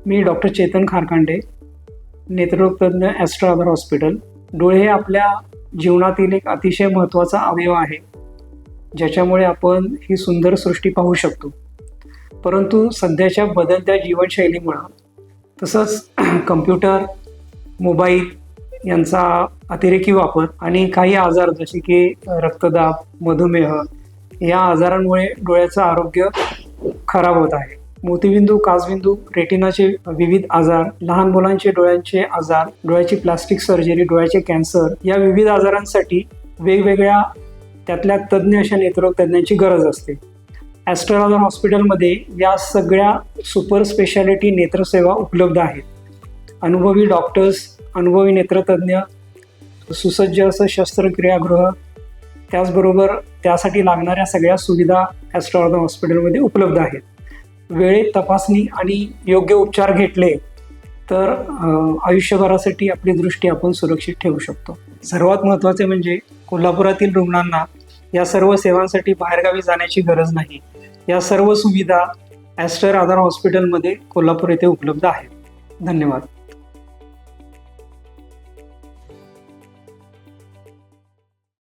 मी doctor Chetan खारकांडे, नेत्ररोग तज्ज्ञ, Austro आधार hospital. डोळे हे आपल्या जीवनातील एक अतिशय महत्त्वाचा अवयव आहे, ज्याच्यामुळे आपण ही सुंदर सृष्टी पाहू शकतो. परंतु सध्याच्या बदलत्या जीवनशैलीमुळं तसंच कम्प्युटर, मोबाईल यांचा अतिरेकी वापर आणि काही आजार जसे की रक्तदाब, मधुमेह या आजारांमुळे डोळ्याचं आरोग्य खराब होत आहे. मोतीबिंदू, काचबिंदू, रेटिनाचे विविध आजार, लहान मुलांचे डोळ्यांचे आजार, डोळ्याची प्लास्टिक सर्जरी, डोळ्याचे कॅन्सर या विविध आजारांसाठी वेगवेगळ्या त्यातल्या तज्ज्ञ अशा नेत्ररोग तज्ज्ञांची गरज असते. ॲस्ट्रो आधार हॉस्पिटलमध्ये या सगळ्या सुपर स्पेशालिटी नेत्रसेवा उपलब्ध आहेत. अनुभवी डॉक्टर्स, अनुभवी नेत्रतज्ज्ञ, सुसज्ज असं शस्त्रक्रियागृह, त्याचबरोबर त्यासाठी लागणाऱ्या सगळ्या सुविधा ॲस्ट्रो आधार हॉस्पिटलमध्ये उपलब्ध आहेत. वेळेत तपासणी आणि योग्य उपचार घेतले तर आयुष्यभरासाठी आपली दृष्टी आपण सुरक्षित ठेवू शकतो. सर्वात महत्त्वाचे म्हणजे कोल्हापुरातील रुग्णांना या सर्व सेवांसाठी बाहेरगावी जाण्याची गरज नाही. या सर्व सुविधा ॲस्ट्रो आधार हॉस्पिटलमध्ये कोल्हापूर येथे उपलब्ध आहेत. धन्यवाद.